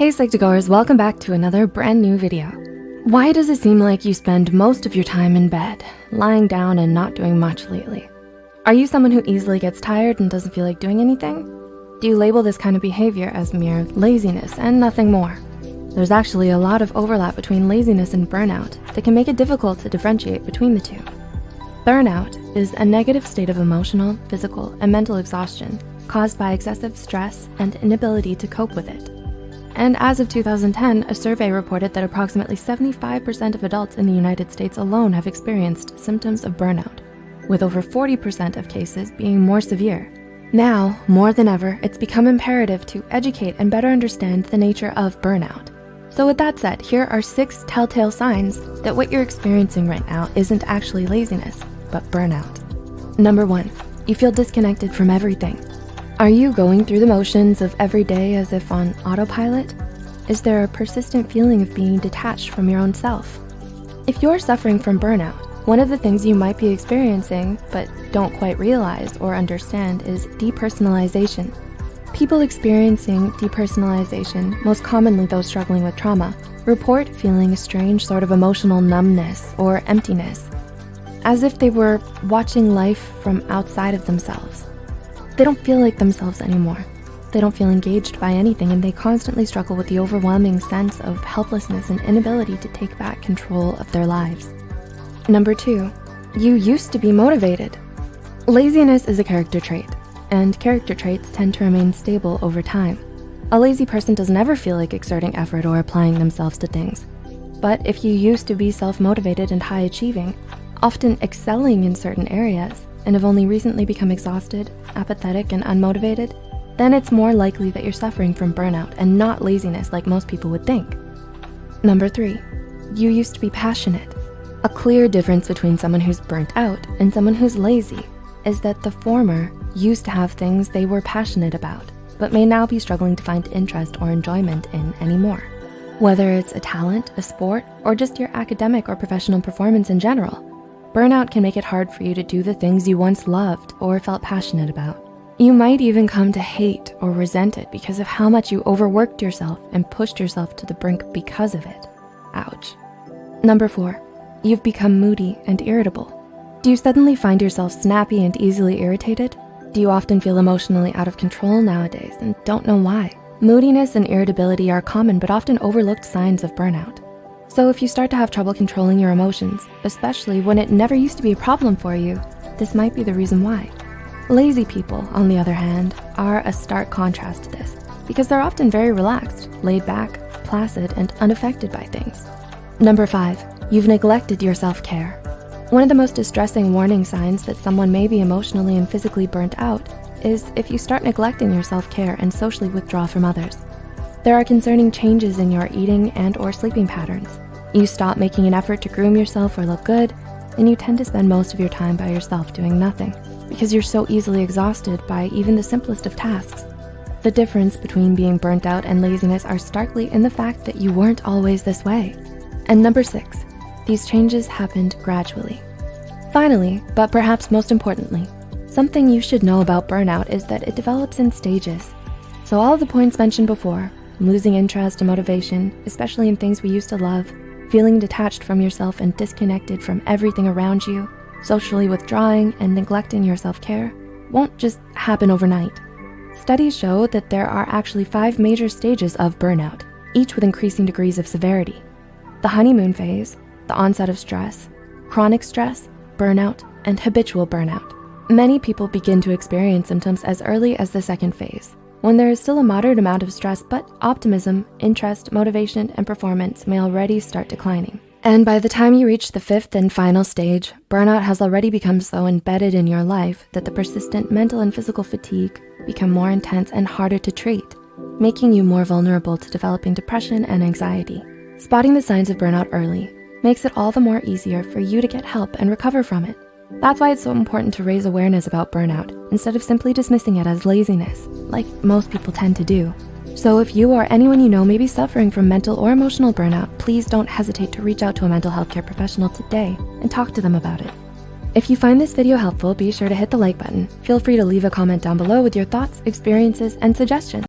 Hey Psych2Goers, welcome back to another brand new video. Why does it seem like you spend most of your time in bed, lying down and not doing much lately? Are you someone who easily gets tired and doesn't feel like doing anything? Do you label this kind of behavior as mere laziness and nothing more? There's actually a lot of overlap between laziness and burnout that can make it difficult to differentiate between the two. Burnout is a negative state of emotional, physical, and mental exhaustion caused by excessive stress and inability to cope with it. And as of 2010, a survey reported that approximately 75% of adults in the United States alone have experienced symptoms of burnout, with over 40% of cases being more severe. Now, more than ever, it's become imperative to educate and better understand the nature of burnout. So with that said, here are 6 telltale signs that what you're experiencing right now isn't actually laziness, but burnout. Number 1, you feel disconnected from everything. Are you going through the motions of every day as if on autopilot? Is there a persistent feeling of being detached from your own self? If you're suffering from burnout, one of the things you might be experiencing but don't quite realize or understand is depersonalization. People experiencing depersonalization, most commonly those struggling with trauma, report feeling a strange sort of emotional numbness or emptiness, as if they were watching life from outside of themselves. They don't feel like themselves anymore. They don't feel engaged by anything, and they constantly struggle with the overwhelming sense of helplessness and inability to take back control of their lives. Number 2, you used to be motivated. Laziness is a character trait, and character traits tend to remain stable over time. A lazy person doesn't ever feel like exerting effort or applying themselves to things. But if you used to be self-motivated and high achieving, often excelling in certain areas, and have only recently become exhausted, apathetic, and unmotivated, then it's more likely that you're suffering from burnout and not laziness like most people would think. Number 3, you used to be passionate. A clear difference between someone who's burnt out and someone who's lazy is that the former used to have things they were passionate about, but may now be struggling to find interest or enjoyment in anymore. Whether it's a talent, a sport, or just your academic or professional performance in general, burnout can make it hard for you to do the things you once loved or felt passionate about. You might even come to hate or resent it because of how much you overworked yourself and pushed yourself to the brink because of it. Ouch. Number 4, you've become moody and irritable. Do you suddenly find yourself snappy and easily irritated? Do you often feel emotionally out of control nowadays and don't know why? Moodiness and irritability are common but often overlooked signs of burnout. So if you start to have trouble controlling your emotions, especially when it never used to be a problem for you, this might be the reason why. Lazy people, on the other hand, are a stark contrast to this because they're often very relaxed, laid back, placid, and unaffected by things. Number 5, you've neglected your self-care. One of the most distressing warning signs that someone may be emotionally and physically burnt out is if you start neglecting your self-care and socially withdraw from others. There are concerning changes in your eating and or sleeping patterns. You stop making an effort to groom yourself or look good, and you tend to spend most of your time by yourself doing nothing because you're so easily exhausted by even the simplest of tasks. The difference between being burnt out and laziness are starkly in the fact that you weren't always this way. And number 6, these changes happened gradually. Finally, but perhaps most importantly, something you should know about burnout is that it develops in stages. So all of the points mentioned before, losing interest and motivation, especially in things we used to love, feeling detached from yourself and disconnected from everything around you, socially withdrawing and neglecting your self-care, won't just happen overnight. Studies show that there are actually 5 major stages of burnout, each with increasing degrees of severity. The honeymoon phase, the onset of stress, chronic stress, burnout, and habitual burnout. Many people begin to experience symptoms as early as the 2nd phase, when there is still a moderate amount of stress, but optimism, interest, motivation, and performance may already start declining. And by the time you reach the 5th and final stage, burnout has already become so embedded in your life that the persistent mental and physical fatigue become more intense and harder to treat, making you more vulnerable to developing depression and anxiety. Spotting the signs of burnout early makes it all the more easier for you to get help and recover from it. That's why it's so important to raise awareness about burnout instead of simply dismissing it as laziness, like most people tend to do. So if you or anyone you know may be suffering from mental or emotional burnout, please don't hesitate to reach out to a mental health care professional today and talk to them about it. If you find this video helpful, be sure to hit the like button. Feel free to leave a comment down below with your thoughts, experiences, and suggestions.